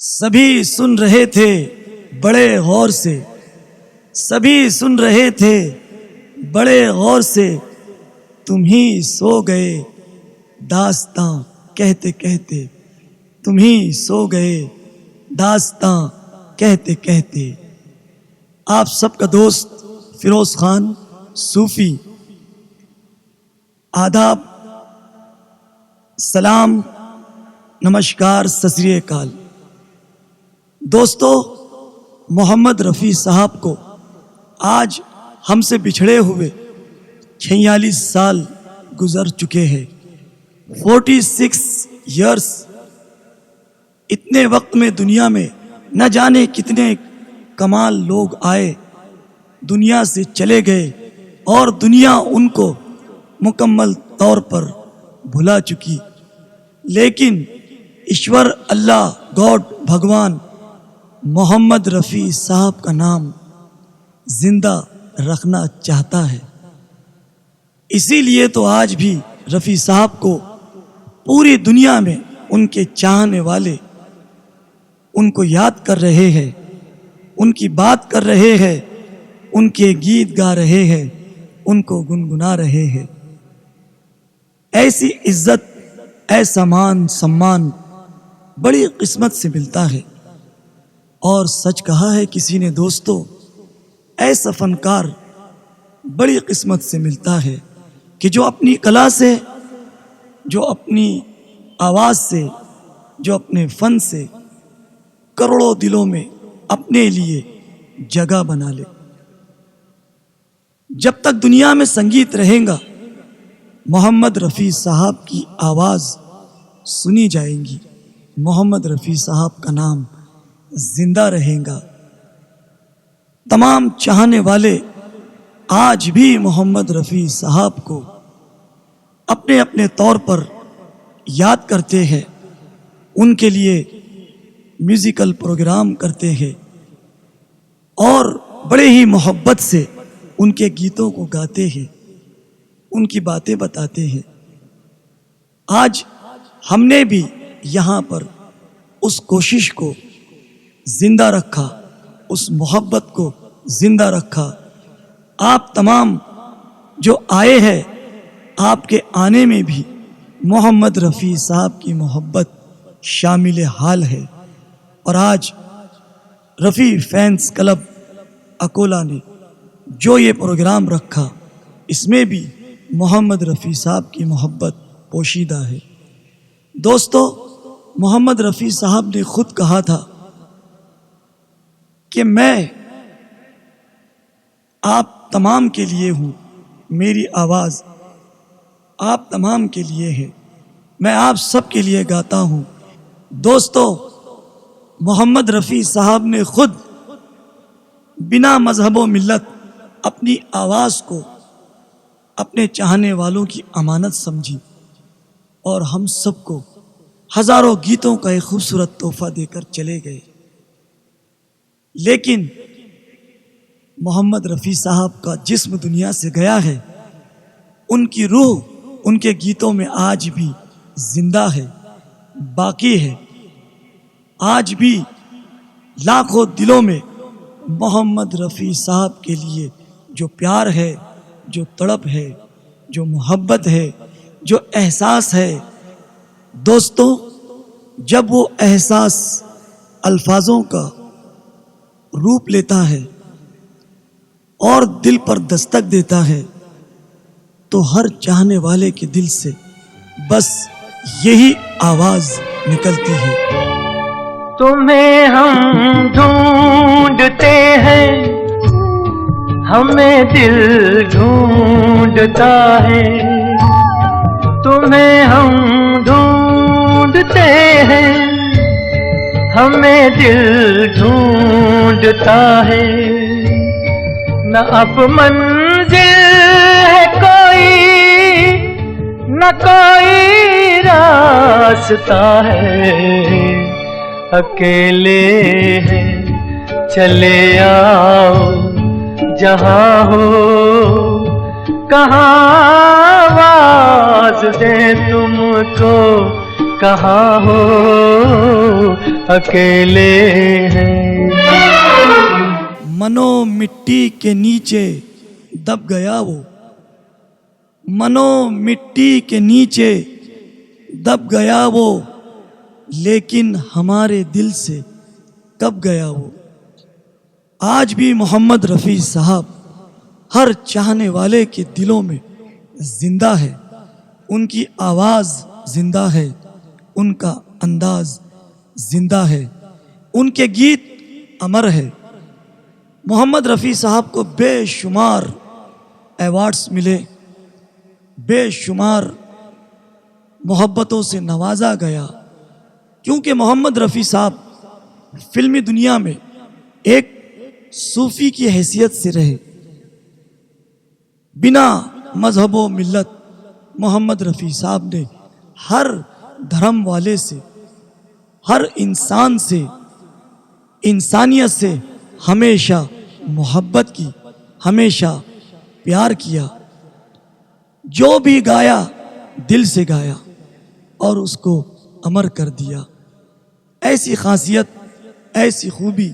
सभी सुन रहे थे बड़े गौर से, सभी सुन रहे थे बड़े गौर से, तुम ही सो गए दास्तां कहते कहते, तुम ही सो गए दास्तां कहते कहते। आप सबका दोस्त फिरोज खान सूफी। आदाब, सलाम, नमस्कार, सत श्री अकाल। दोस्तों, मोहम्मद रफ़ी साहब को आज हमसे बिछड़े हुए 46 साल गुजर चुके हैं। 46 इयर्स। इतने वक्त में दुनिया में न जाने कितने कमाल लोग आए, दुनिया से चले गए और दुनिया उनको मुकम्मल तौर पर भुला चुकी। लेकिन ईश्वर, अल्लाह, गॉड, भगवान मोहम्मद रफ़ी साहब का नाम जिंदा रखना चाहता है। इसीलिए तो आज भी रफ़ी साहब को पूरी दुनिया में उनके चाहने वाले उनको याद कर रहे हैं, उनकी बात कर रहे हैं, उनके गीत गा रहे हैं, उनको गुनगुना रहे हैं। ऐसी इज्जत, ऐसा मान सम्मान बड़ी किस्मत से मिलता है। और सच कहा है किसी ने दोस्तों, ऐसा फनकार बड़ी किस्मत से मिलता है कि जो अपनी कला से, जो अपनी आवाज़ से, जो अपने फ़न से करोड़ों दिलों में अपने लिए जगह बना ले। जब तक दुनिया में संगीत रहेगा, मोहम्मद रफ़ी साहब की आवाज़ सुनी जाएगी, मोहम्मद रफ़ी साहब का नाम जिंदा रहेगा। तमाम चाहने वाले आज भी मोहम्मद रफ़ी साहब को अपने अपने तौर पर याद करते हैं, उनके लिए म्यूज़िकल प्रोग्राम करते हैं और बड़े ही मोहब्बत से उनके गीतों को गाते हैं, उनकी बातें बताते हैं। आज हमने भी यहाँ पर उस कोशिश को जिंदा रखा, उस मोहब्बत को जिंदा रखा। आप तमाम जो आए हैं, आपके आने में भी मोहम्मद रफ़ी साहब की मोहब्बत शामिल हाल है। और आज रफ़ी फैंस क्लब अकोला ने जो ये प्रोग्राम रखा, इसमें भी मोहम्मद रफ़ी साहब की मोहब्बत पोशीदा है। दोस्तों, मोहम्मद रफ़ी साहब ने खुद कहा था कि मैं आप तमाम के लिए हूँ, मेरी आवाज़ आप तमाम के लिए है, मैं आप सब के लिए गाता हूँ। दोस्तों, मोहम्मद रफ़ी साहब ने खुद बिना मजहब व मिल्लत अपनी आवाज़ को अपने चाहने वालों की अमानत समझी और हम सबको हज़ारों गीतों का एक खूबसूरत तोहफा देकर चले गए। लेकिन मोहम्मद रफ़ी साहब का जिस्म दुनिया से गया है, उनकी रूह उनके गीतों में आज भी जिंदा है, बाकी है। आज भी लाखों दिलों में मोहम्मद रफ़ी साहब के लिए जो प्यार है, जो तड़प है, जो मोहब्बत है, जो एहसास है। दोस्तों, जब वो एहसास अल्फाजों का रूप लेता है और दिल पर दस्तक देता है, तो हर चाहने वाले के दिल से बस यही आवाज निकलती है। तुम्हें हम ढूंढते हैं, हमें दिल ढूंढता है। तुम्हें हम ढूंढते हैं, हमें दिल ढूंढता है। न अब मंजिल है कोई, न कोई रास्ता है। अकेले हैं, चले आओ जहाँ हो, कहाँ आवाज दे तुमको, कहाँ हो। अकेले हैं। मनो मिट्टी के नीचे दब गया वो, मनो मिट्टी के नीचे दब गया वो, लेकिन हमारे दिल से कब गया वो। आज भी मोहम्मद रफ़ी साहब हर चाहने वाले के दिलों में जिंदा है। उनकी आवाज़ जिंदा है, उनका अंदाज जिंदा है, उनके गीत अमर है। मोहम्मद रफ़ी साहब को बेशुमार अवार्ड्स मिले, बेशुमार मोहब्बतों से नवाजा गया, क्योंकि मोहम्मद रफ़ी साहब फिल्मी दुनिया में एक सूफ़ी की हैसियत से रहे। बिना मजहब व मिल्लत मोहम्मद रफ़ी साहब ने हर धर्म वाले से, हर इंसान से, इंसानियत से हमेशा मोहब्बत की, हमेशा प्यार किया। जो भी गाया दिल से गाया और उसको अमर कर दिया। ऐसी खासियत, ऐसी खूबी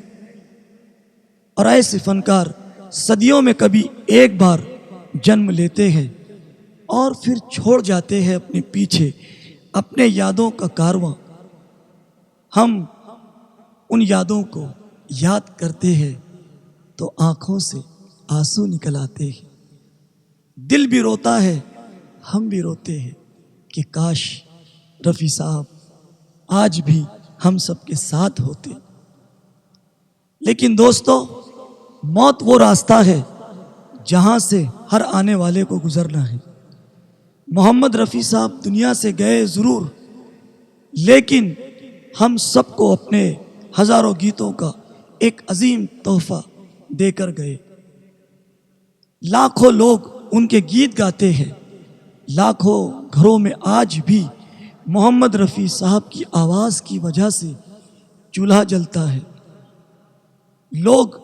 और ऐसे फनकार सदियों में कभी एक बार जन्म लेते हैं और फिर छोड़ जाते हैं अपने पीछे अपने यादों का कारवां। हम उन यादों को याद करते हैं तो आंखों से आंसू निकल आते हैं, दिल भी रोता है, हम भी रोते हैं कि काश रफ़ी साहब आज भी हम सबके साथ होते। लेकिन दोस्तों, मौत वो रास्ता है जहां से हर आने वाले को गुजरना है। मोहम्मद रफ़ी साहब दुनिया से गए ज़रूर, लेकिन हम सबको अपने हज़ारों गीतों का एक अजीम तोहफा देकर गए। लाखों लोग उनके गीत गाते हैं, लाखों घरों में आज भी मोहम्मद रफ़ी साहब की आवाज़ की वजह से चूल्हा जलता है। लोग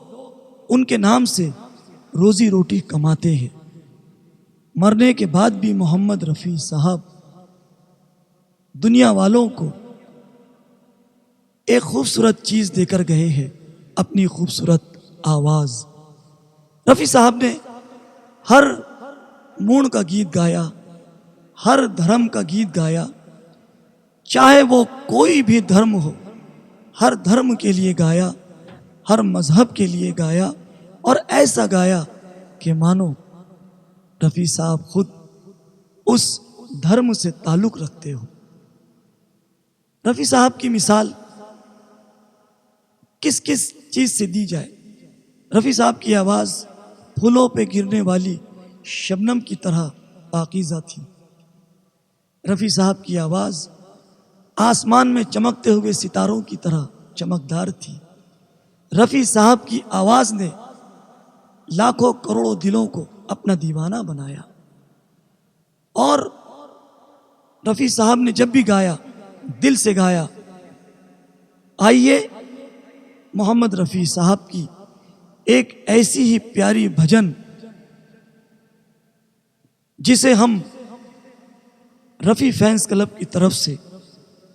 उनके नाम से रोज़ी रोटी कमाते हैं। मरने के बाद भी मोहम्मद रफ़ी साहब दुनिया वालों को एक खूबसूरत चीज़ देकर गए हैं, अपनी खूबसूरत आवाज़। रफ़ी साहब ने हर मूड का गीत गाया, हर धर्म का गीत गाया, चाहे वो कोई भी धर्म हो, हर धर्म के लिए गाया, हर मज़हब के लिए गाया, और ऐसा गाया कि मानो रफ़ी साहब खुद उस धर्म से ताल्लुक़ रखते हो। रफ़ी साहब की मिसाल किस किस चीज़ से दी जाए। रफ़ी साहब की आवाज़ फूलों पे गिरने वाली शबनम की तरह पाकीज़ा थी। रफ़ी साहब की आवाज़ आसमान में चमकते हुए सितारों की तरह चमकदार थी। रफ़ी साहब की आवाज़ ने लाखों करोड़ों दिलों को अपना दीवाना बनाया। और रफ़ी साहब ने जब भी गाया, दिल से गाया। आइए मोहम्मद रफ़ी साहब की एक ऐसी ही प्यारी भजन, जिसे हम रफ़ी फैंस क्लब की तरफ से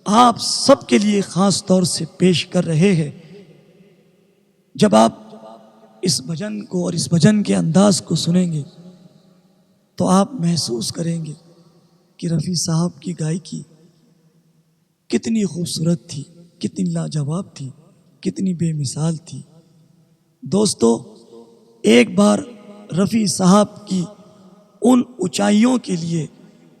आप सबके लिए ख़ास तौर से पेश कर रहे हैं। जब आप इस भजन को और इस भजन के अंदाज को सुनेंगे तो आप महसूस करेंगे कि रफ़ी साहब की गायकी कितनी खूबसूरत थी, कितनी लाजवाब थी, कितनी बेमिसाल थी। दोस्तों, एक बार रफ़ी साहब की उन ऊंचाइयों के लिए,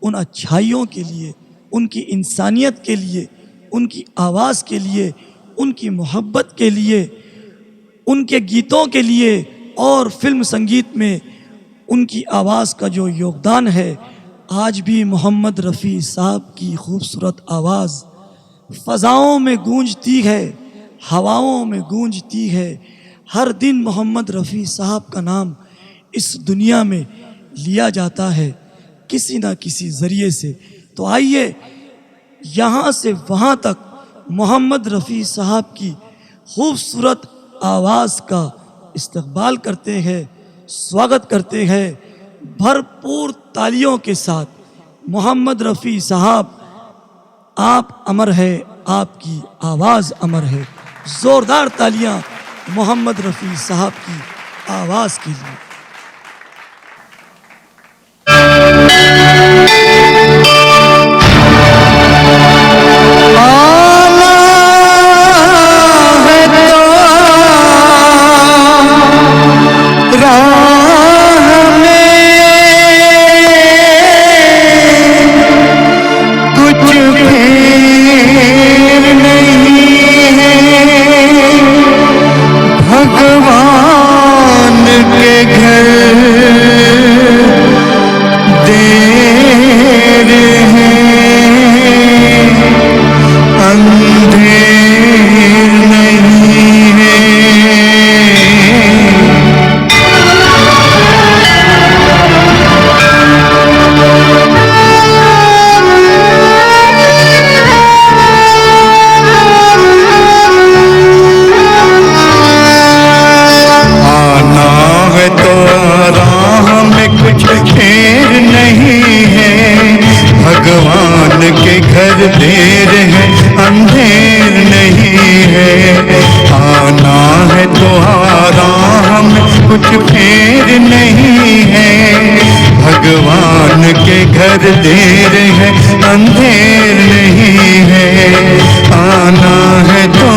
उन अच्छाइयों के लिए, उनकी इंसानियत के लिए, उनकी आवाज़ के लिए, उनकी मोहब्बत के लिए, उनके गीतों के लिए और फिल्म संगीत में उनकी आवाज़ का जो योगदान है, आज भी मोहम्मद रफ़ी साहब की खूबसूरत आवाज़ फ़ज़ाओं में गूंजती है, हवाओं में गूंजती है। हर दिन मोहम्मद रफ़ी साहब का नाम इस दुनिया में लिया जाता है किसी ना किसी ज़रिए से। तो आइए यहाँ से वहाँ तक मोहम्मद रफ़ी साहब की खूबसूरत आवाज़ का इस्तकबाल करते हैं, स्वागत करते हैं भरपूर तालियों के साथ। मोहम्मद रफ़ी साहब, आप अमर है, आपकी आवाज़ अमर है। ज़ोरदार तालियां मोहम्मद रफ़ी साहब की आवाज़ के लिए। देर है अंधेर नहीं है, आना है तो आराम कुछ फेर नहीं है। भगवान के घर देर है अंधेर नहीं है, आना है तो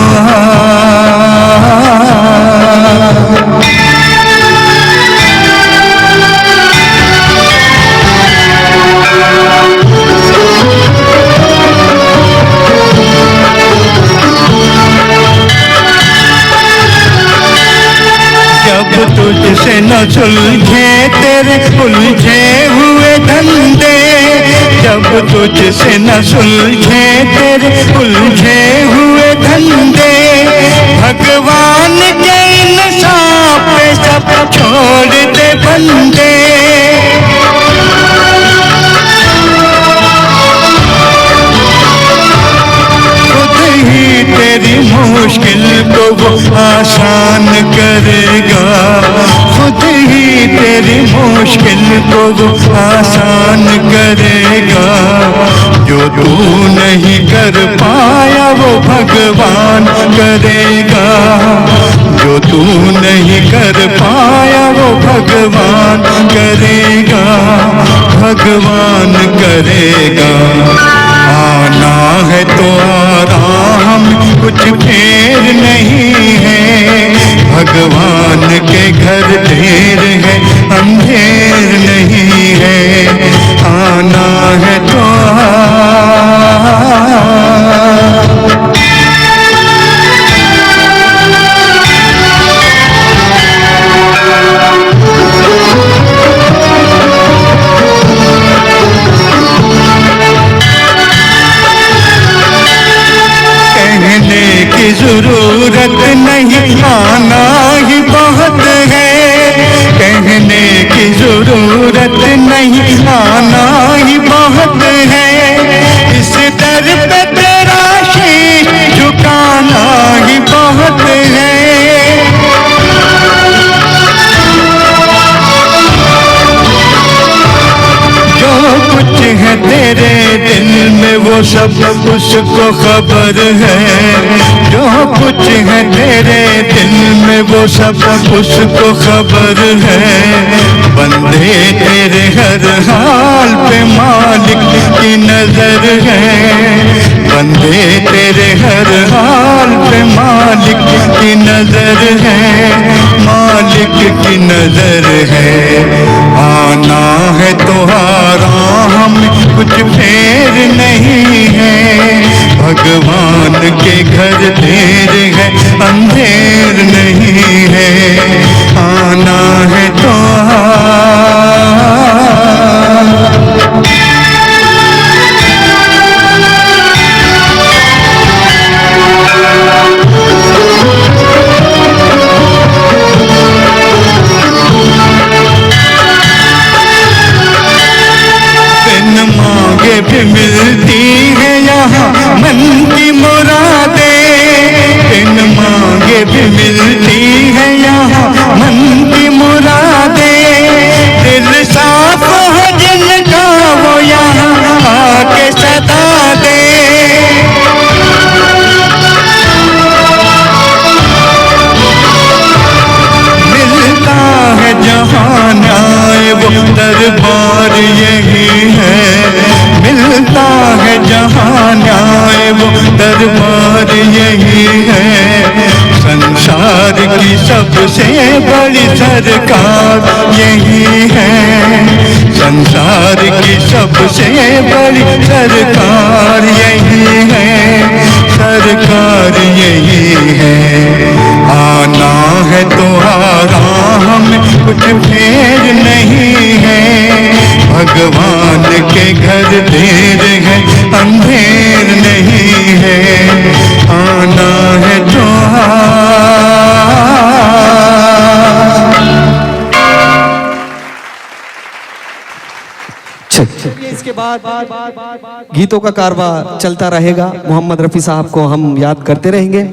तुझसे न सुलझे तेरे उलझे हुए धंधे, जब तुझसे न सुलझे तेरे उलझे हुए धंधे। भगवान के इंसाफ पे सब छोड़ दे बंदे। तेरी मुश्किल को वो आसान करेगा, खुद ही तेरी मुश्किल को वो आसान करेगा। जो तू नहीं कर पाया वो भगवान करेगा, जो तू नहीं कर पाया वो भगवान करेगा, भगवान करेगा। आना है तो आराम कुछ फेर नहीं है, भगवान के घर देर है अंधेर नहीं है, आना है तो जरूरत नहीं आना ही बहुत है, कहने की जरूरत नहीं आना ही बहुत है। इस दर पे तेरा शीश झुकाना ही बहुत है। जो कुछ है तेरे दिल में वो सब उसको खबर है, जो कुछ है तेरे दिल में वो सब उसको खबर है। बंदे तेरे हर हाल पे मालिक की नजर है, बंदे तेरे हर हाल पे मालिक की नजर है, मालिक की नजर है। आना है तो आराम कुछ फेर नहीं है, भगवान के घर देर है अंधेर नहीं है, आना है तो मांगे भी मिलती है यहाँ मन की मुरादें, बिन मांगे भी मिलती है यहाँ मन की मुरादें। दरबार यही है, संसार की सबसे बड़ी सरकार यही है, संसार की सबसे बड़ी सरकार यही है, सरकार यही है। आना है तो आराम कुछ फेर नहीं है, भगवान के घर देर है अंधेर नहीं है, आना है तो इसके बाद गीतों का कारवां चलता रहेगा। मोहम्मद रफ़ी साहब को हम याद करते रहेंगे।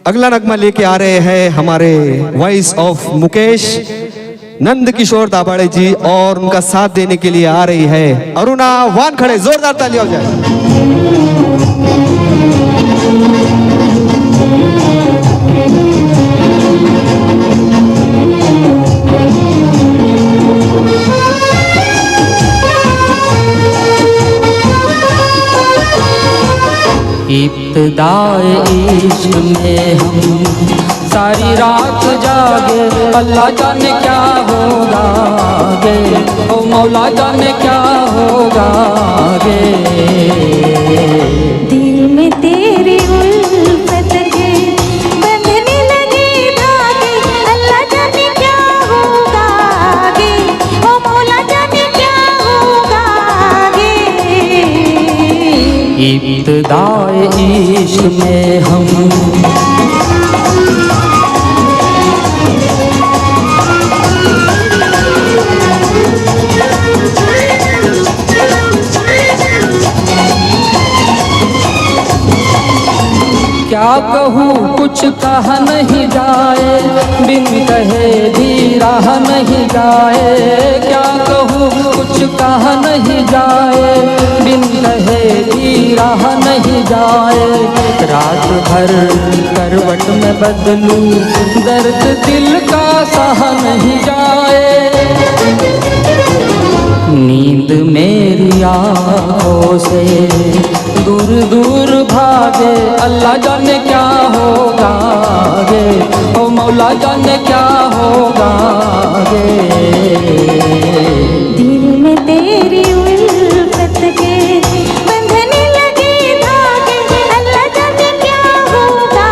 अगला नगमा लेके आ रहे हैं हमारे वॉइस ऑफ मुकेश नंद किशोर दाभाड़े जी, और उनका साथ देने के लिए आ रही है अरुणा वानखड़े। जोरदार ताली हो जाए। इब्तिदाए इश्क में हम सारी रात जागे, अल्लाह जाने क्या होगा गे, ओ मौला जाने क्या होगा गे। दिल में तेरी उल्फत के बंधने लगे धागे, अल्लाह जाने क्या होगा गे, ओ मौला जाने क्या होगा गे। इब्तिदाए इश्क में हम क्या कहूँ कुछ कहा नहीं जाए, बिन कहे भी राह नहीं जाए। क्या कहूँ कुछ कहा नहीं जाए, बिन कहे भी राह नहीं जाए। रात भर करवट में बदलूं, दर्द दिल का सहा नहीं जाए। नींद मेरी आँखों से दूर दूर भागे, अल्लाह जाने क्या होगा गे, ओ मौला जाने क्या होगा गे। दिल में तेरी उल्फत के बंधने लगे धागे, अल्लाह जाने क्या होगा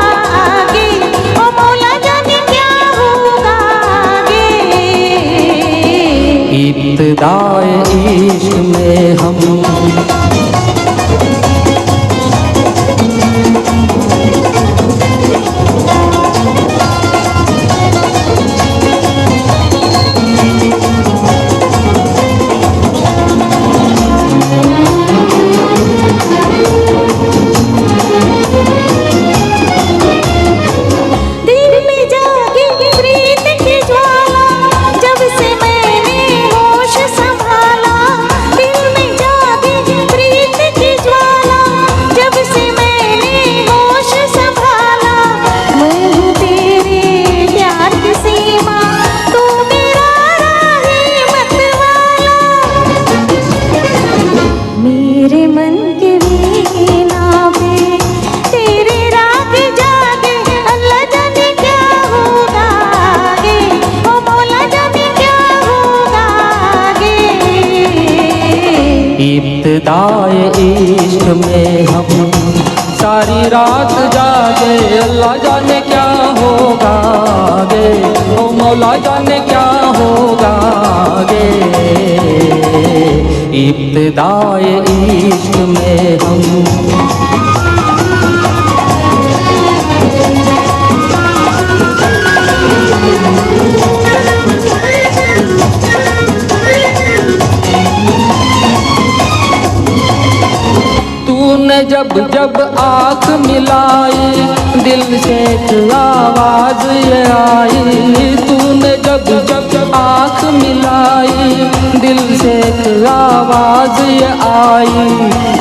गे, ओ मौला जाने क्या होगा गे। इब्तिदाए इश्क में हम इब्तिदाए इश्क में हम सारी रात जागे, अल्लाह जाने क्या होगा गे, ओ मौला जाने क्या होगा गे। इब्तिदाए इश्क में हम जब जब आँख मिलाई, दिल से एक आवाज ये आई। तूने जब जब आँख मिलाई, दिल से एक आवाज ये आई।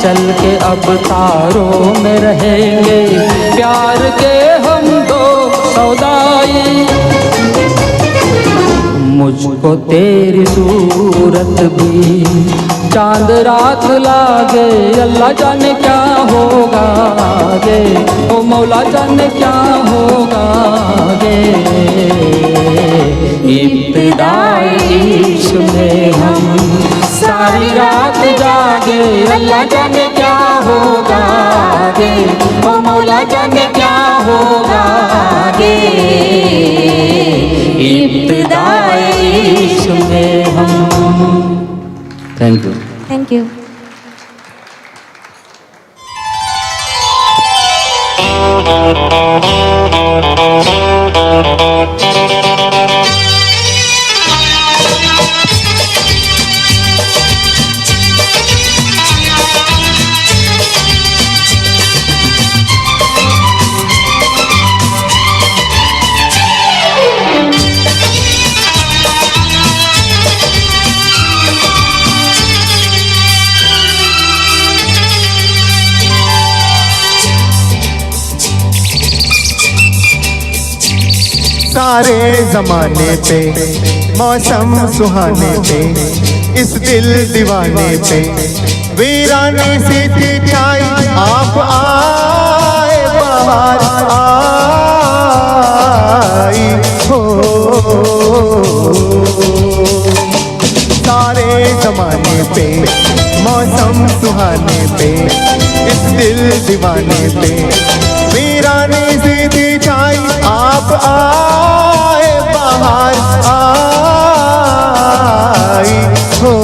चल के अब तारों में रहेंगे, प्यार के हम दो सौदाई। मुझको तेरी सूरत भी चांद रात लागे, अल्लाह जाने क्या होगा आगे, ओ मौला जाने क्या होगा आगे। इब्तिदाए इश्क में हम सारी रात जागे, अल्लाह जाने क्या होगा आगे, ओ मौला जाने क्या होगा आगे। इब्तिदाए इश्क में हम। Thank you. Thank you. सारे जमाने पे मौसम सुहाने पे, इस दिल दीवाने पे वीराने सी थी छाई, आप आए बाहर आई हो। सारे जमाने पे मौसम सुहाने पे, इस दिल दीवाने पे वीराने सी थी छाई, आप आए बाहर आई हो।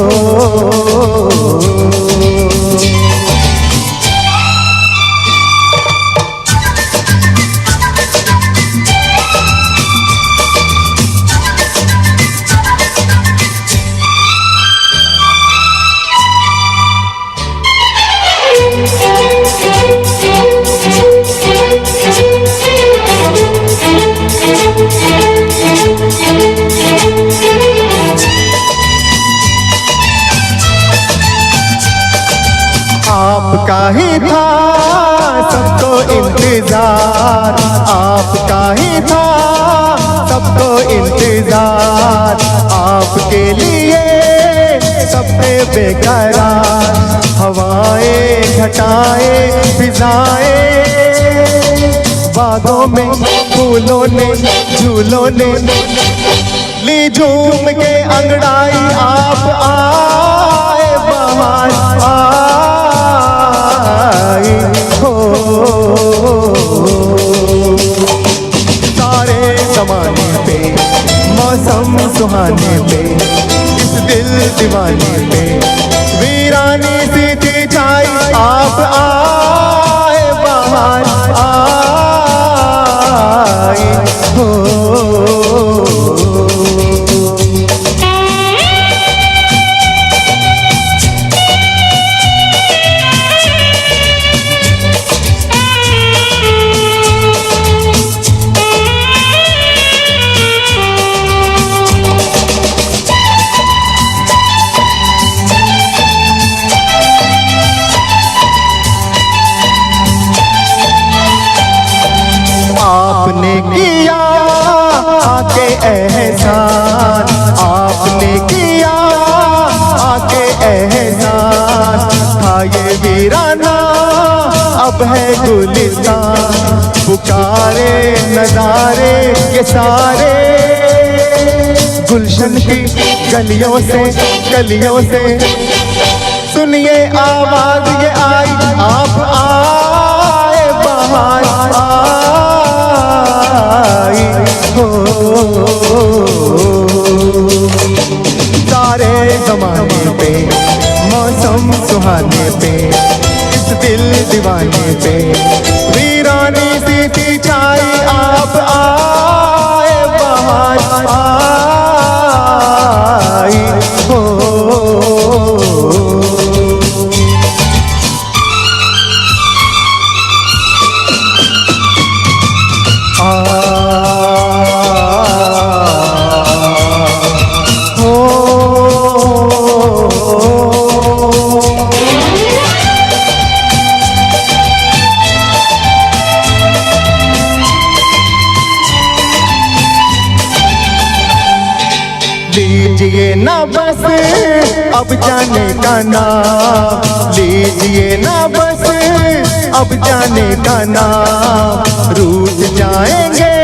आपका ही था सबको इंतजार, आपका ही था सबको इंतजार, आपके लिए सबने बेकरार, हवाएं घटाएं फिजाएं, बागों में फूलों ने झूलों ने ली झूम के अंगड़ाई, आप आए बाहर आई हो। सारे जमाने पे मौसम सुहाने पे, इस दिल दीवाने पे वीरानी सी थी छाई, आप आए बाहर आई हो। आपने किया आके एहसान, आपने किया आके एहसान, था ये वीराना अब है गुलिस्तान, पुकारे नजारे के सारे गुलशन की गलियों से सुनिए आवाज ये आई, आप आए बाहर आई हो। सारे जमाने पे मौसम सुहाने पे, इस दिल दीवाने पे वीरानी सी थी छाई, आप आए बाहर आई हो। लीजिए ना बस अब जाने का नाम, लीजिए ना बस अब जाने का नाम, रूठ जाएंगे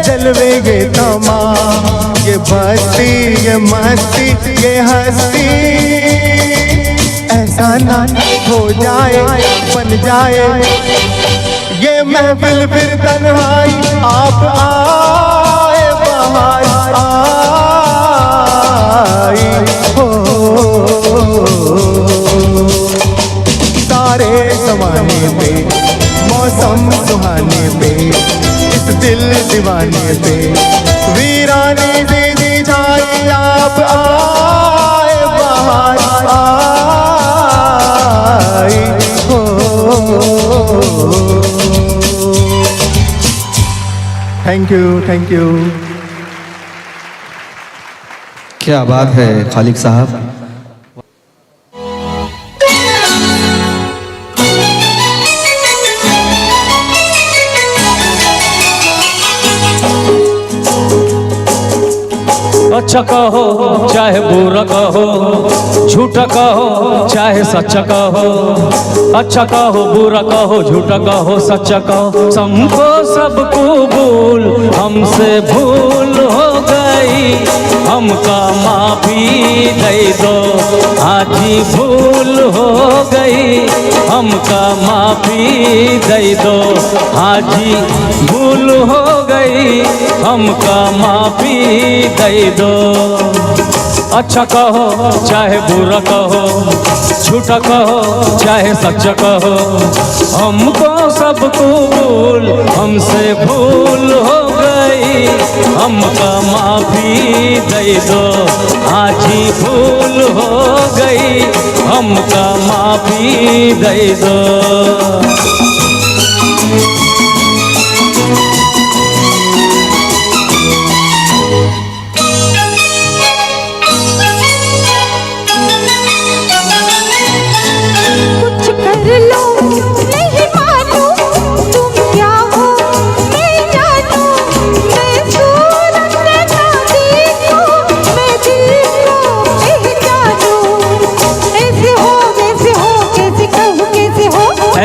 जलवे ये तमाम, ये बस्ती ये मस्ती ये हस्ती, ऐसा ना हो जाए बन जाए ये महफिल फिर तन्हाई, आप आए बाहर आई हो। सारे जमाने पे मौसम सुहाने पे, इस दिल दीवाने पे वीरानी दे दी जाए, आप आए बाहर आई हो। Thank you, thank you. क्या बात है खालिक साहब। अच्छा कहो चाहे बुरा कहो, झूठा कहो चाहे सच्चा कहो, अच्छा कहो बुरा कहो झूठा कहो सच्चा कहो, सबको सब कबूल हमसे भूल हो गई, हमका माफी दे दो आज ही भूल हो गई, हमका माफी दे दो आज ही भूल हो गई, हमका माफी दे दो। अच्छा कहो चाहे बुरा कहो, झूठा कहो चाहे सच्चा कहो, हमको सब कबूल हमसे भूल हो गई, हमका माफी दे दो आज ही भूल हो गई, हमका माफी दे दो।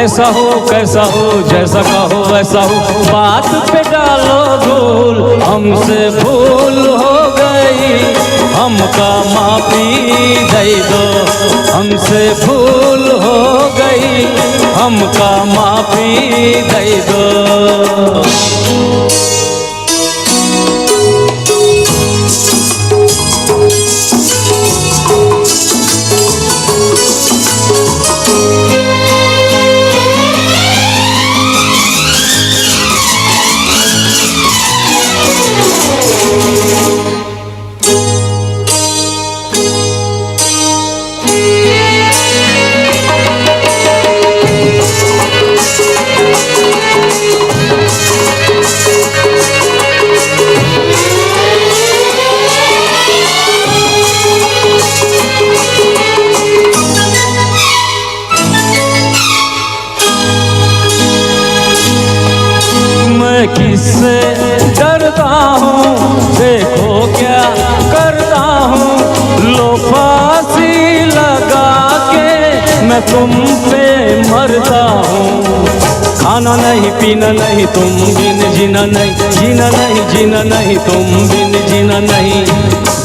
ऐसा हो कैसा हो जैसा कहो वैसा हो, बात पे डालो धूल हमसे भूल हो गई, हमका माफी दे दो हमसे भूल हो गई, हमका माफी दे दो। किससे डरता हूँ देखो क्या करता हूँ, लो फांसी लगा के मैं तुम पे मरता हूँ, खाना नहीं पीना नहीं तुम बिन जीना नहीं, जीना नहीं जीना नहीं तुम बिन जीना नहीं,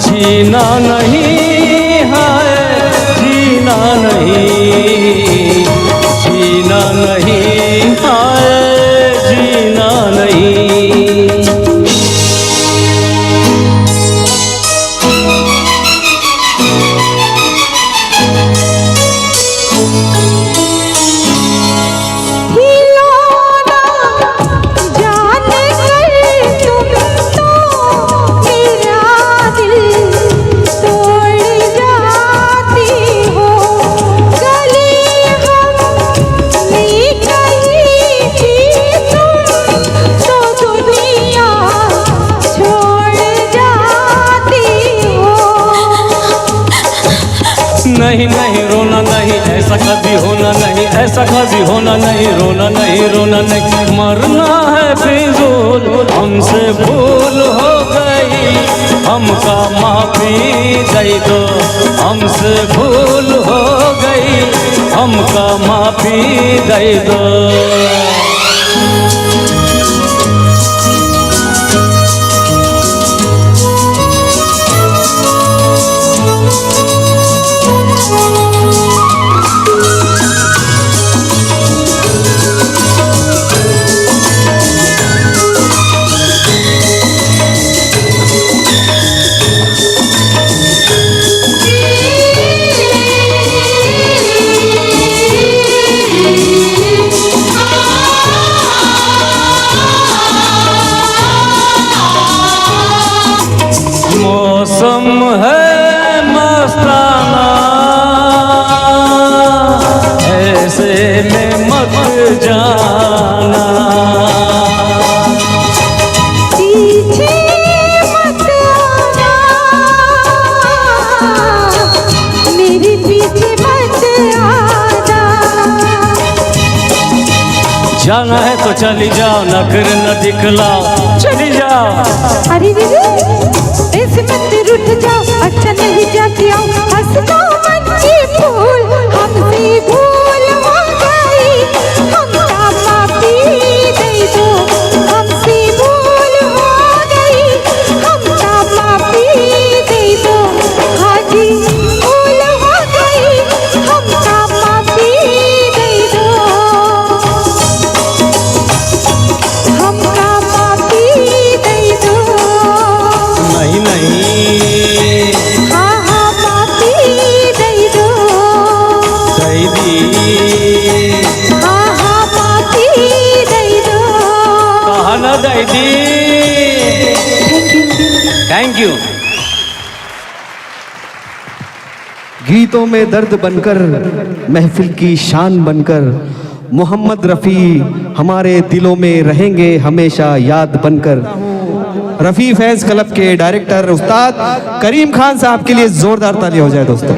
जीना नहीं है जीना नहीं, जीना नहीं है जीना नहीं। नहीं नहीं रोना नहीं, ऐसा कभी होना नहीं, ऐसा कभी होना नहीं, रोना नहीं रोना नहीं, मरना है फिजूल हमसे भूल हो गई, हमका माफी दे दो, हमसे भूल हो गई, हमका माफी दे दो। मौसम है मस्ताना, ऐसे में मत जाना, पीछे मत आना, मेरे पीछे मत आना। जाना है तो चली जाओ, नखरे न दिखलाओ, चली जाओ। अरे ऐसे मत रूठ जाओ, अच्छा नहीं जाती आओ, हंसना मंची फूल हमसे भूल हो गई, हमका माफी दे दो, हमसे भूल हो गई, हमका माफी दे दो। हाजी भूल हो गई, हमका माफी दे दो, हमका माफी दे दो। नहीं नहीं, हाँ हाँ माफी दे दो, दे दी, हाँ हाँ माफी दे दो। कहा न दे दी। Thank you. गीतों में दर्द बनकर, महफिल की शान बनकर, मोहम्मद रफ़ी हमारे दिलों में रहेंगे हमेशा याद बनकर। रफ़ी फैज़ क्लब के डायरेक्टर उस्ताद करीम खान साहब के लिए जोरदार ताली हो जाए दोस्तों।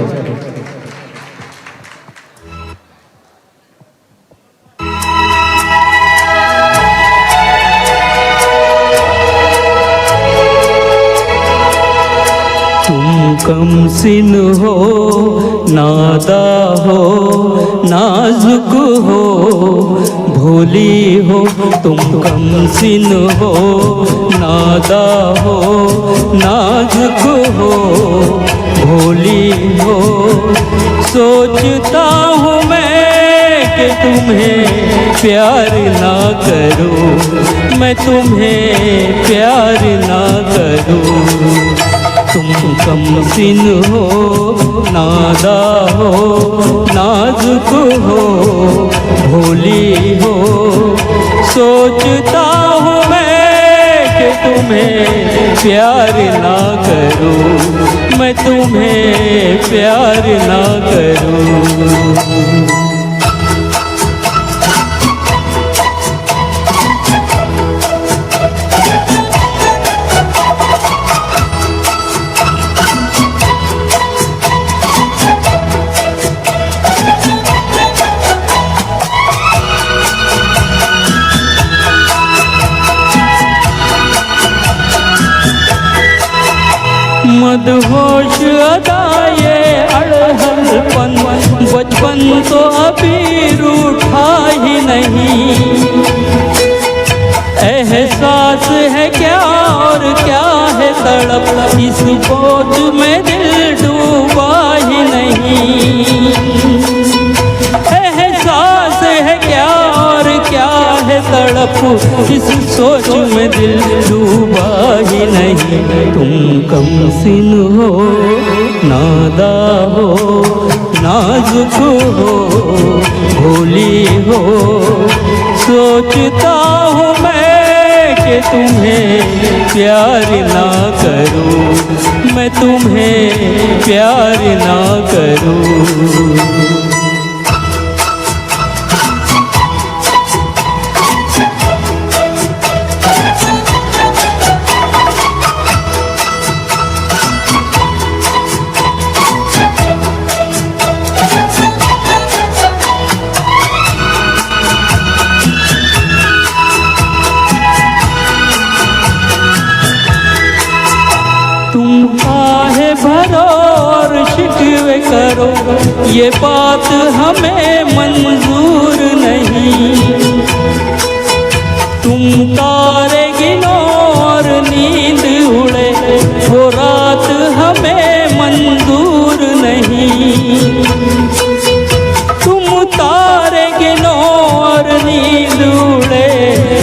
तुम कमसिन हो, नादा हो, नाजुक हो, भोली हो, तुम कमसिन हो, नादा हो, नाजुक हो, भोली हो। सोचता हूँ मैं कि तुम्हें प्यार ना करूँ, मैं तुम्हें प्यार ना करूँ। तुम कमसिन हो, नादा हो, नाजुक हो, भोली हो। सोचता हूँ मैं कि तुम्हें प्यार ना करूँ, मैं तुम्हें प्यार ना करूँ। मदहोश अदाए अड़हलपन, बचपन तो अभी रूठा ही नहीं। एहसास है क्या और क्या है तड़प, इस बोझ में दिल डूबा ही नहीं। एहसास है क्या और क्या है तड़प, इस सोच में दिल डूबा ही नहीं। तुम कमसिन हो, नादा हो, नाजुक हो, भोली हो। सोचता हूँ मैं कि तुम्हें प्यार ना करूँ, मैं तुम्हें प्यार ना करूँ। तुम ये बात हमें मंजूर नहीं। तुम तारे गिनो और नींद उड़े, वो रात हमें मंजूर नहीं। तुम तारे गिनो और नींद उड़े,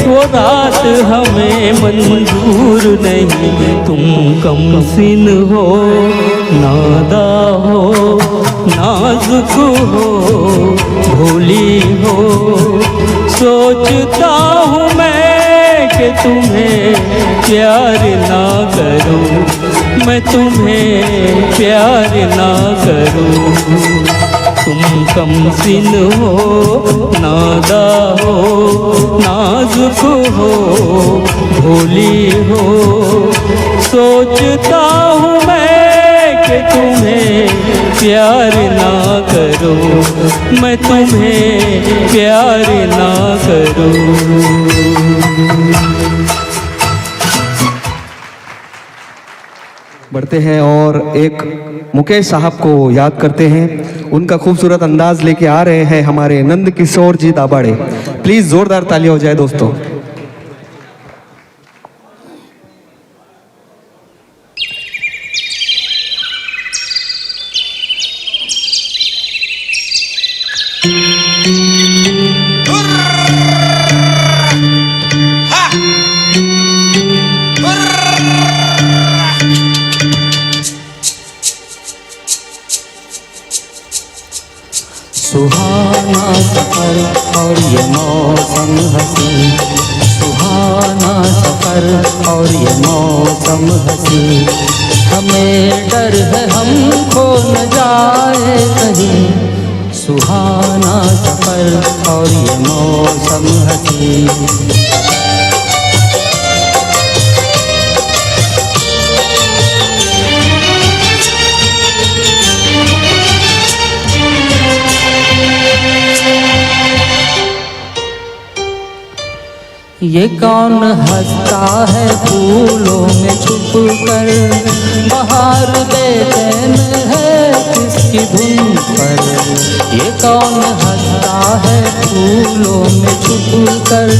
वो रात हमें मंजूर नहीं। तुम कमसिन हो, नादा हो, नाजुक हो, भोली हो। सोचता हूँ मैं कि तुम्हें प्यार ना करूँ, मैं तुम्हें प्यार ना करूँ। तुम कमसिन हो, नादा हो, नाजुक हो, भोली हो। सोचता हूँ मैं कि तुम्हें प्यार ना करूँ, मैं तुम्हें प्यार ना करूँ। बढ़ते हैं और एक मुकेश साहब को याद करते हैं। उनका खूबसूरत अंदाज लेके आ रहे हैं हमारे नंद किशोर जी दाबाड़े। प्लीज जोरदार ताली हो जाए दोस्तों। सुहाना सफर और ये मौसम हसी, सुहाना सफर और ये मौसम हसी। हमें डर है हम खो न जाए कहीं, सुहाना सफर और ये मौसम हसी। ये कौन हंसता है फूलों में छुप कर, बाहर बेचैन है किसकी धुन पर। ये कौन हंसता है फूलों में छुप कर,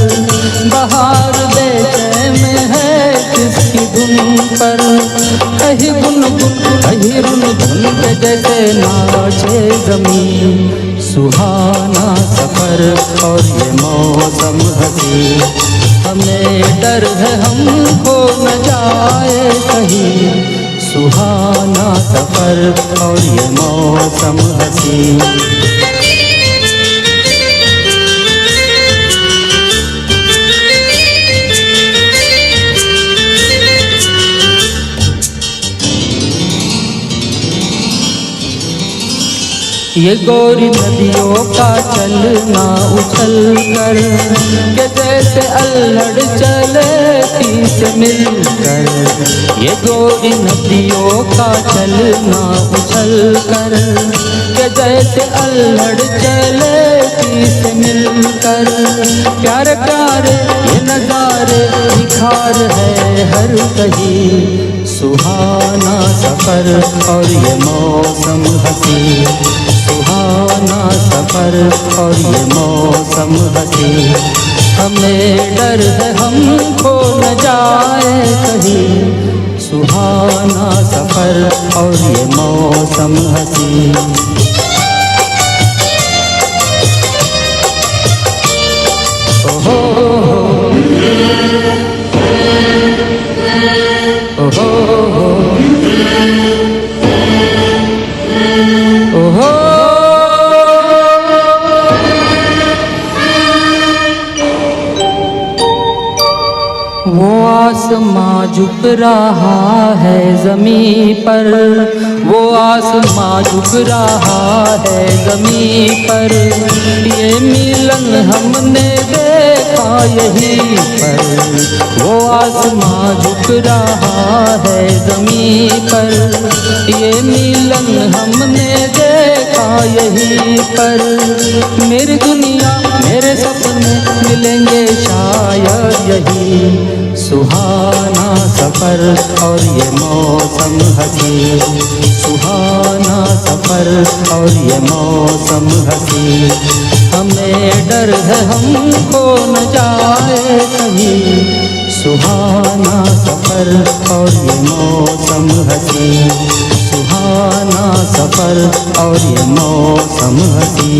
बाहर बेचैन है किसकी धुन पर। कहीं गुनगुन कहीं रुनझुन के जैसे नाचे ज़मीन, सुहाना सफर और ये मौसम हसी। हमें डर है हम खो न जाए कहीं, सुहाना सफर और ये मौसम हसी। ये गोरी नदियों का चलना उछल कर, के जैसे अल्हड़ चले से मिलकर। ये गोरी नदियों का चलना उछल कर, के जैसे अल्हड़ चले से मिलकर। प्यारे प्यारे ये नज़ारे निखार है हर कहीं, सुहाना सफर और ये मौसम हसी। सुहाना सफर और ये मौसम हसी। हमें डर है हम खो न जाए कहीं, सुहाना सफर और ये मौसम हसी। ओहो ओहो ओहो वो आसमां झुक रहा है ज़मीं पर, वो आसमां झुक रहा है ज़मीं पर। ये मिलन हमने देखा यहीं पर, वो आसमां झुक रहा है ज़मीं पर। ये मिलन हमने देखा यहीं पर। मेरी दुनिया मेरे सपने मिलेंगे शायद यही, सुहाना सफर और ये मौसम हसी, सुहाना सफर और ये मौसम हसी। हमें डर है हम खो न जाए कहीं, सुहाना सफर और ये मौसम हसी, सुहाना सफर और ये मौसम हसी।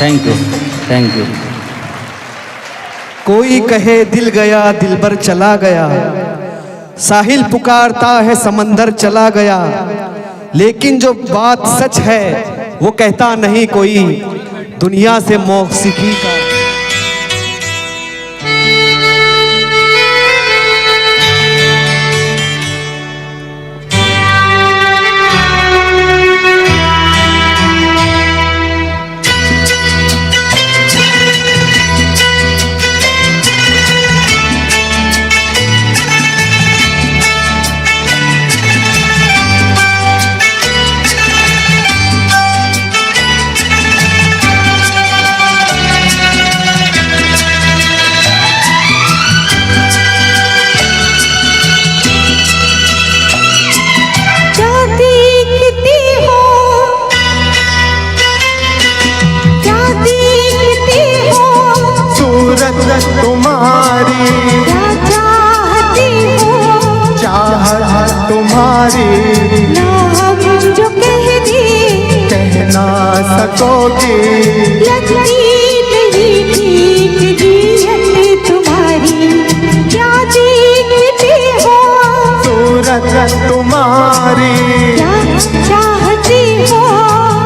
Thank you, thank you. कोई कहे दिल गया दिलबर चला गया, साहिल पुकारता है समंदर चला गया, लेकिन जो बात सच है वो कहता नहीं कोई, दुनिया से मौसीकी का। तुम्हारी चाहती हूँ, चाहत तुम्हारी जो कह दी कह ना सकोगी, लगती नहीं ठीक जीत तुम्हारी। क्या देखती हो सूरत तुम्हारी चाहती हो,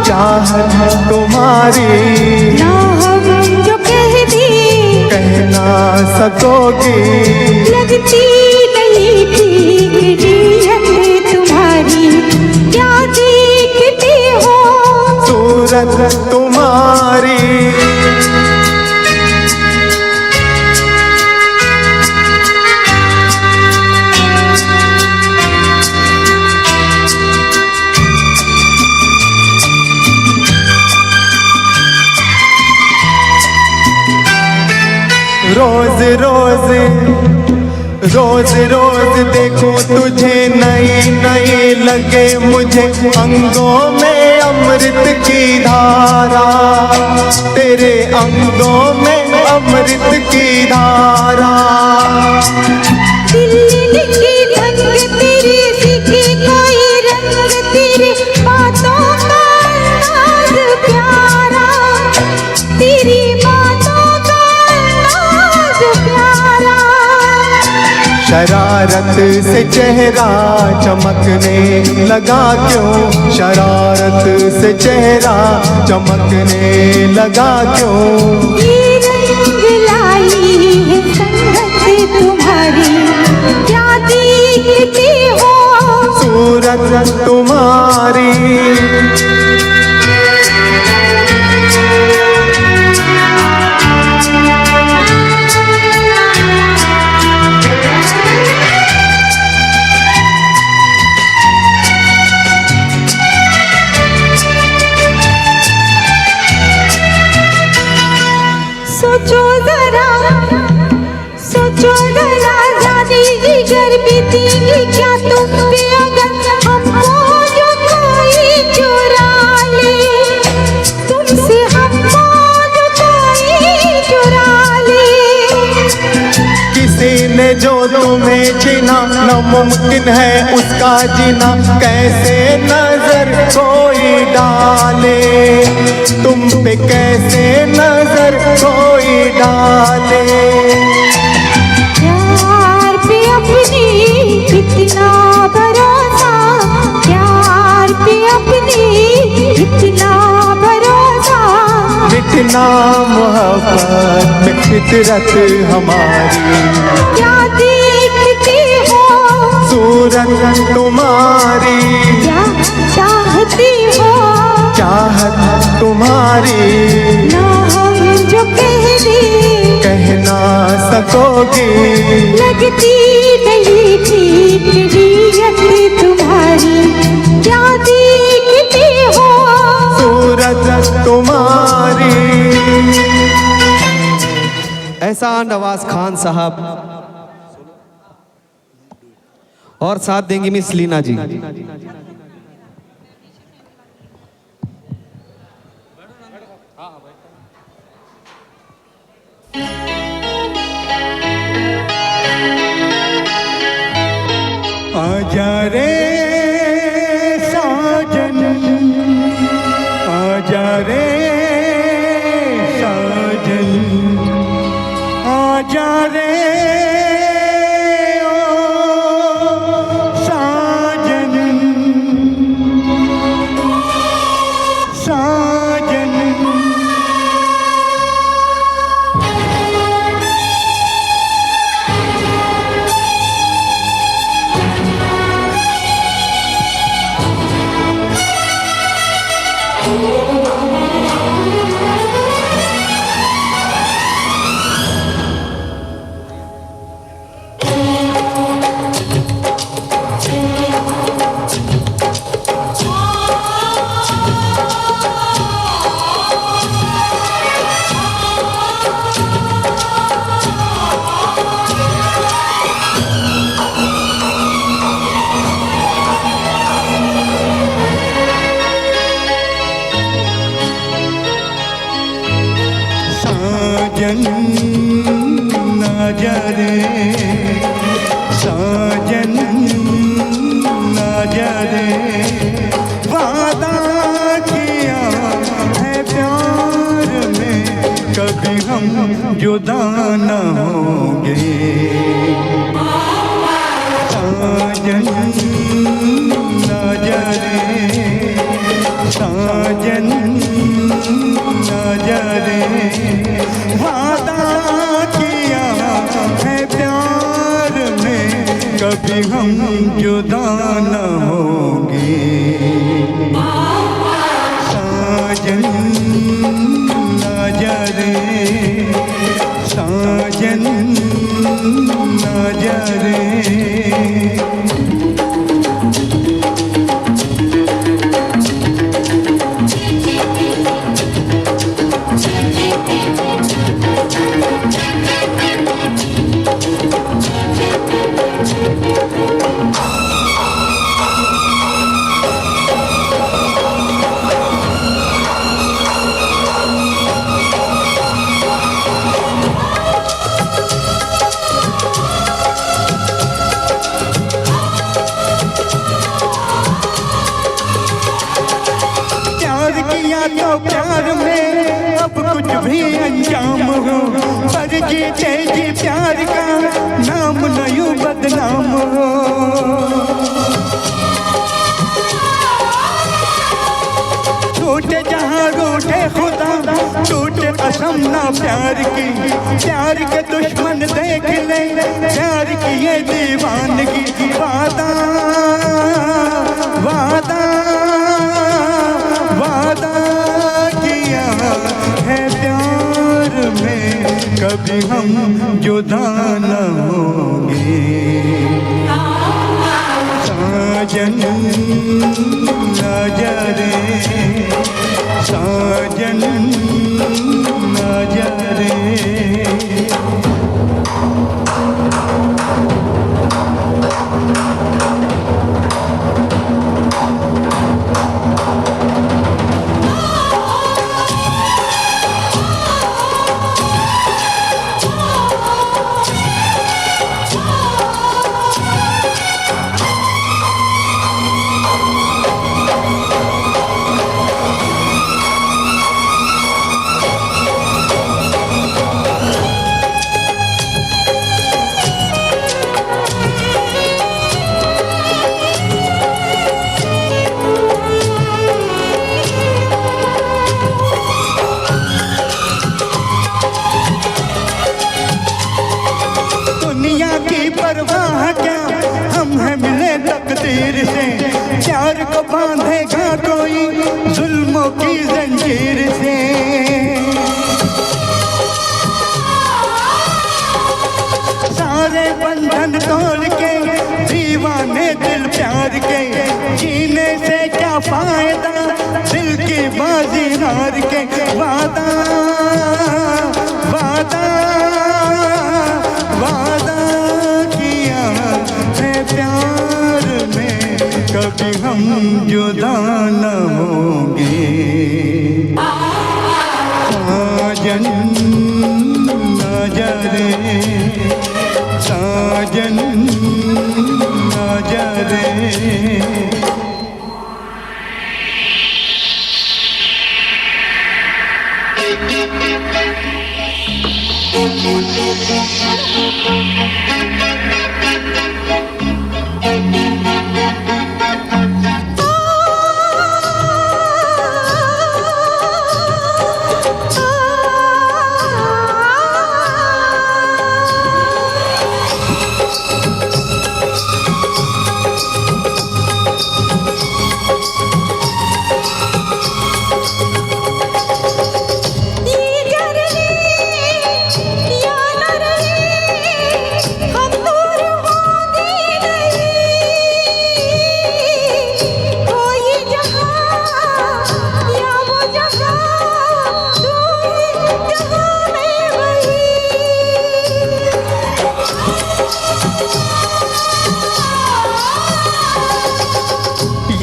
चाहत तुम्हारी जो कह दी कह ना सकोगी, लगती नहीं ठीक जीत तुम्हारी। क्या देखती हो सूरत तुम्हारी। रोज रोज रोज रोज देखो तुझे नई नई लगे मुझे, अंगों में अमृत की धारा, तेरे अंगों में अमृत की धारा। दिल की ढंग तेरी सीखे कोई रंग, तेरी बातों का अंदाज प्यारा, तेरी बातों का अंदाज प्यारा। शरारत से चेहरा चमकने लगा क्यों, शरारत से चेहरा चमकने लगा क्यों, ये रंग लाई है संगत तुम्हारी। क्या देखती हो सूरत तुम्हारी। सोचो जरा जादी जिगर बीतेगी क्या तुम पे अगर हमको जो कोई चुरा ले, तुमसे हमको जो कोई चुरा ले। किसी ने जो तुम्हें जीना नामुमकिन है उसका जीना, कैसे नजर कोई डाले, तुम पे कैसे नजर कोई डाले। प्यार पे अपनी कितना भरोसा, प्यार पे अपनी कितना भरोसा। मिटना मोहब्बत में फितरत हमारी। क्या देखती हो सूरत तुम्हारी। क्या चाहती हो चाहत तुम्हारी ना हम जो कह दी कह ना सकोगी, लगती नहीं ठीक नीयत तुम्हारी। क्या देखती हो सूरत तुम्हारी। एहसान नवाज खान साहब और साथ देंगी मिस लीना जी। आजा रे साजन, आजा रे साजन, आजा रे ओ साजन, साजन। साजन आजा रे साजन, आजा रे। वादा किया है प्यार में कभी हम जुदा न होंगे। साजन आजा रे साजन, आजा रे। वादा किया है प्यार में कभी हम जुदा न होंगे। साजन आजा रे साजन, आजा रे। तो प्यार में अब कुछ भी अंजाम हो, पर जीते जी प्यार का नाम न यूं बदनाम हो। टूटे जहाँ रूठे खुदा, टूटे कसम ना प्यार की। प्यार के दुश्मन देख ले प्यार की ये दीवानगी। वादा वादा वादा किया है प्यार में कभी हम जुदा न होंगे। साजन आजा रे साजन, आजा रे। परवाह क्या हम हैं मिले तकदीर से। प्यार को बांधेगा कोई जुल्मों की जंजीर से। सारे बंधन तोड़ के दीवाने दिल प्यार के। जीने से क्या फायदा दिल की बाजी हार के। वादा वादा आजा रे साजन आजा रे।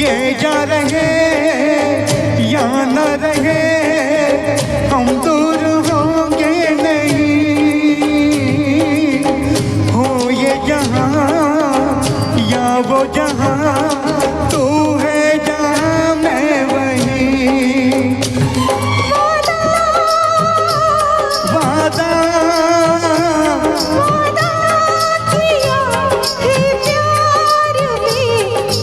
ये जा रहे या न रहे हम दूर होंगे नहीं, हो ये जहाँ या वो जहाँ, तू है जहाँ मैं वहीं। वादा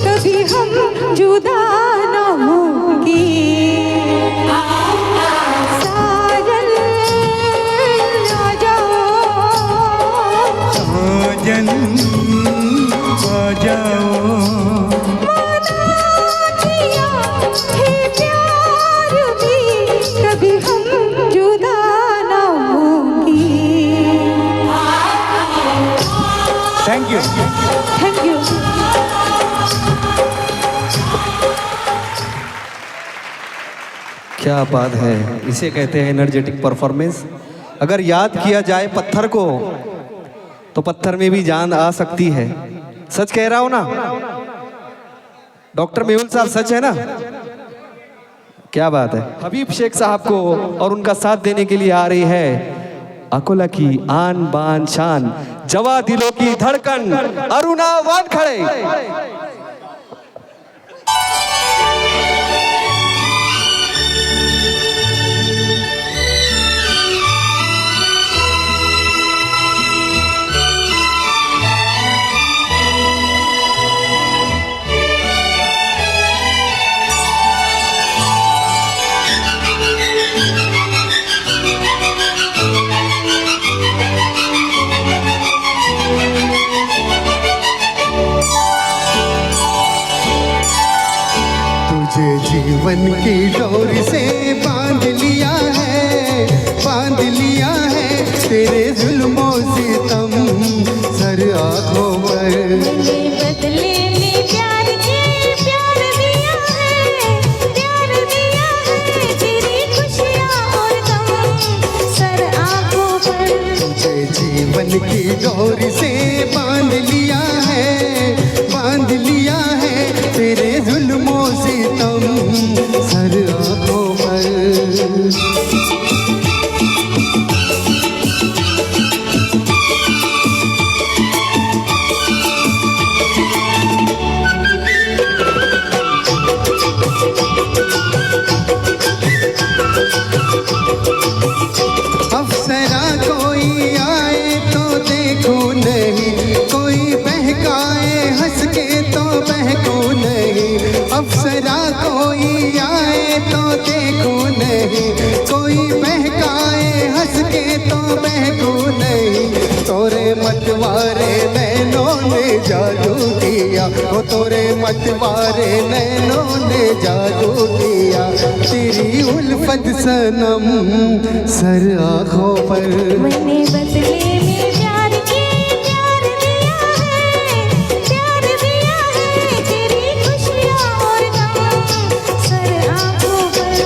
कभी हम जुदा न होंगे। साजन आ जाओ, साजन आ जाओ। किया है प्यार भी, कभी हम जुदा न होंगे। Thank you. Thank you. क्या बात है, इसे कहते हैं एनर्जेटिक परफॉर्मेंस। अगर याद किया जाए पत्थर को तो पत्थर में भी जान आ सकती है। सच कह रहा हूं ना डॉक्टर मेहुल साहब, सच है ना? क्या बात है। हबीब शेख साहब को और उनका साथ देने के लिए आ रही है अकोला की आन बान शान, जवा दिलों की धड़कन अरुणा वानखड़े। तुझे जीवन की डोर से बांध लिया है, बांध लिया है तेरे जुल्मों सितम सर आँखों पर। बदले में प्यार के प्यार दिया है, प्यार दिया है तेरी खुशियाँ और गम सर आँखों पर। तुझे जीवन की डोर से बांध लिया है, बांध लिया है तेरे जुल्मों सितम सर आँखों पर। अफसरा कोई आए तो देखो नहीं, कोई बहकाए हंस के तो बहको नहीं। अफसरा कोई आए तो देखो नहीं, कोई बहकाए हंस के तो बहको नहीं। तोरे मतवारे नैनों ने जादू किया, वो तोरे मतवारे नैनों ने जादू किया। तेरी उल्फत सनम सर आँखों पर। मैंने बदले में प्यार के प्यार दिया है, प्यार दिया है तेरी खुशियाँ और गम सर आँखों पर।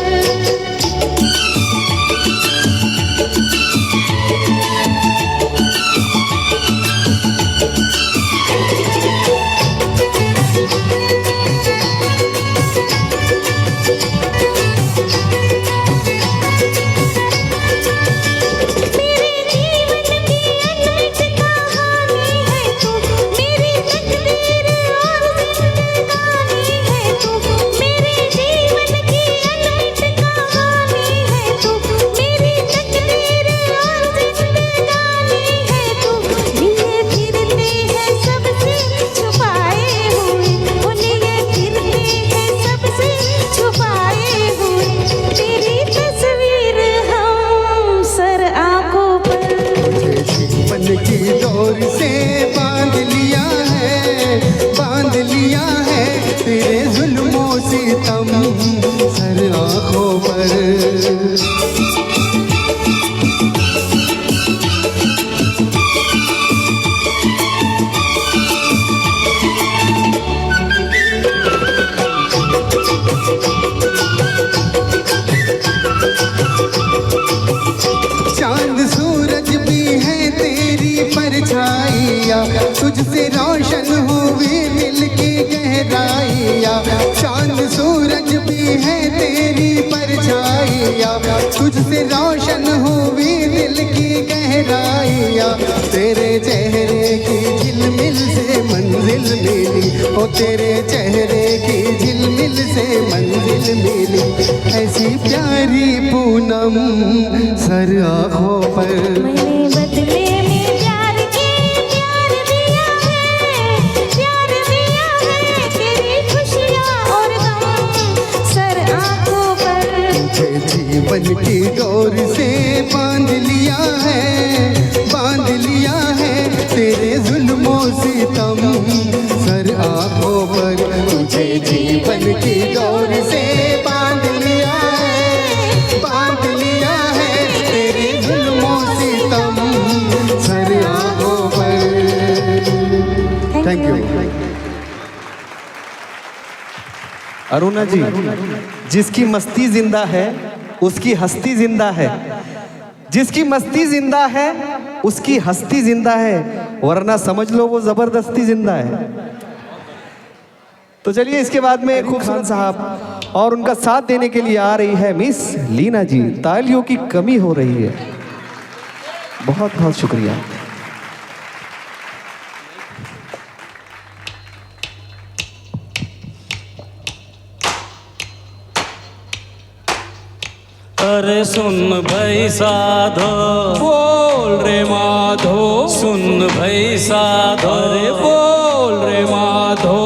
तेरे चेहरे की झिलमिल से मंजिल मिली, ऐसी प्यारी पूनम सर आँखों पर। मैंने बदले में प्यार के प्यार दिया है तेरी खुशियाँ और गम सर आँखों पर। तुझे जीवन की डोर से बांध लिया है तेरे जुल्मों सितम सर आँखों पर। तुझे जीवन की डोर से बांध लिया है तेरे जुल्मों सितम सर आँखों पर। Thank you. अरुणा जी, जिसकी मस्ती जिंदा है उसकी हस्ती जिंदा है, जिसकी मस्ती जिंदा है उसकी हस्ती जिंदा है, वरना समझ लो वो जबरदस्ती जिंदा है। तो चलिए इसके बाद में खूबसूरत साहब और उनका साथ देने के लिए आ रही है मिस लीना जी। तालियों की कमी हो रही है, बहुत बहुत शुक्रिया। अरे सुन भाई साधो बोल रे माधो, सुन भाई साधो अरे बोल रे माधो।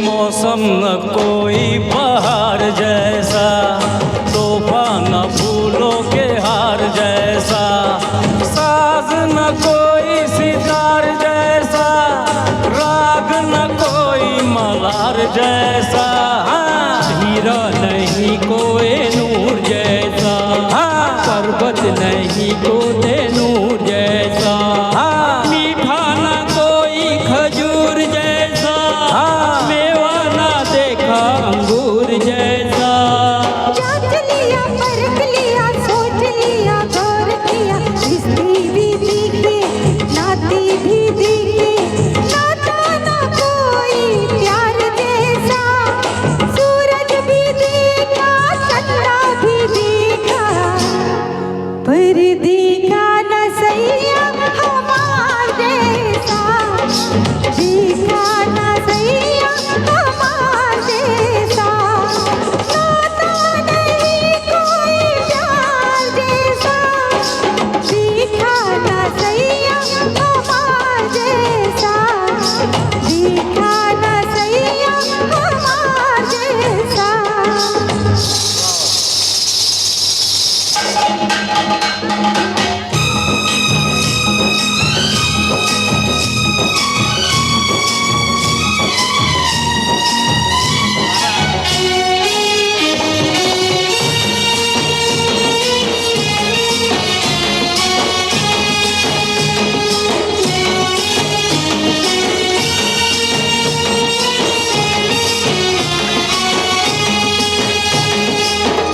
मौसम न कोई बहार जैसा, तूफान न फूलों के हार जैसा, साज न कोई सितार जैसा, राग न कोई मलार जैसा, हीरा नहीं कोई नूर जैसा, पर्वत नहीं कोई नूर जैसा, मीठा न कोई खजूर जैसा, मेवा न देखा अंगूर जैसा। जांच लिया परख लिया सोच लिया गौर किया, रिश्ते भी दिखे नाती भी दिखे, नाता ना कोई प्यार जैसा, सूरज भी देखा चंदा भी देखा, पर देखा न सैया हमार जैसा, देखा न सैया हमार जैसा, नाता नहीं कोई प्यार जैसा, देखा न सैया हमार जैसा, देखा न सैया हमार जैसा।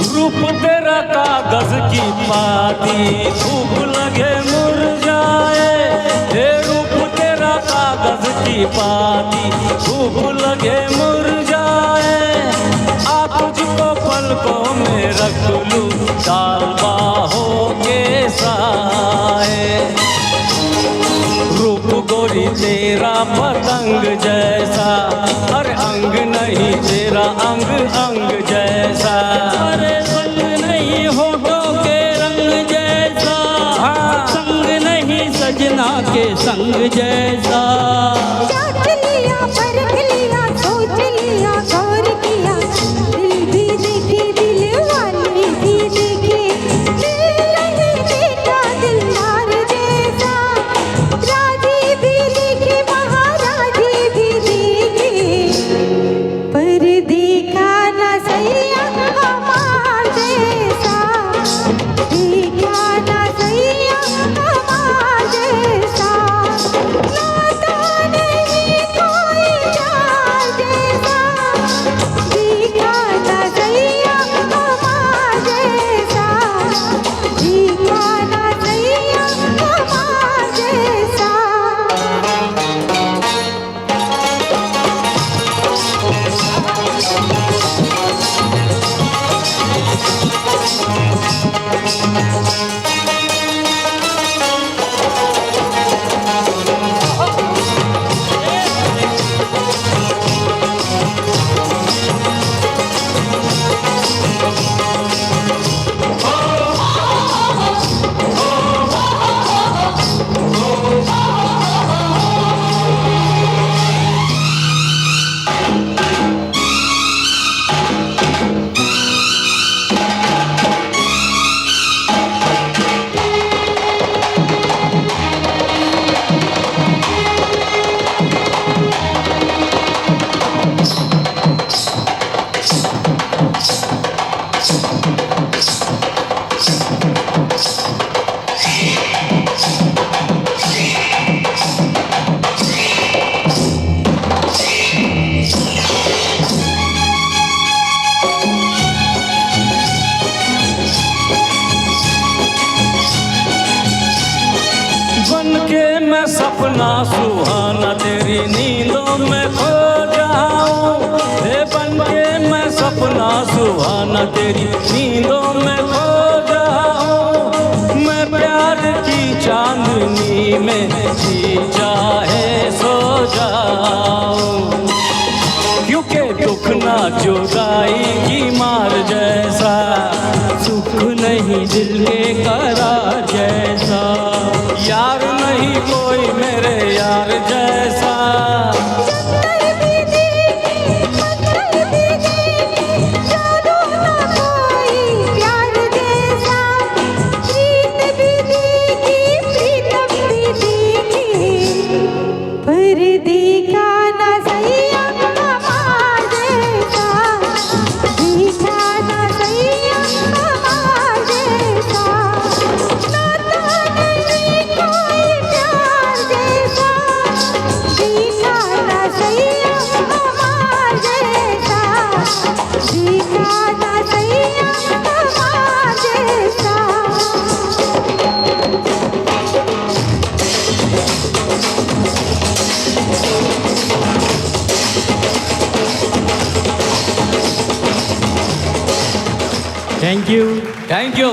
रूप तेरा कागज की पाती, धूप लगे मुरझाए, हे रूप तेरा कागज की पाती, धूप लगे मुरझाए, आ तुझको पलकों में रख लूं डाल बाहों के साए, रूप गोरी तेरा पतंग जैसा, अरे अंग नहीं तेरा अंग अंग जैसा, अरे संग नहीं होठों के रंग जैसा, संग नहीं सजना के संग जैसा। जांच लिया परख लिया सोच लिया गौर किया, दिल भी देखे दिल वाले भी देखे, दिल नहीं देखा दिलदार जैसा, राजी भी देखे महाराजी भी देखे, पर देखा न सैया तेरी नींदों में खो जाऊं, हे बन के मैं सपना सुहाना तेरी नींदों में खो जाऊं, मैं प्यार की चांदनी में जी चाहे सो जाऊं, क्योंकि दुख ना जुदाई की मार जैसा, सुख नहीं दिल के करार जैसा, यार नहीं कोई मेरे यार जैसा। Thank you. Thank you.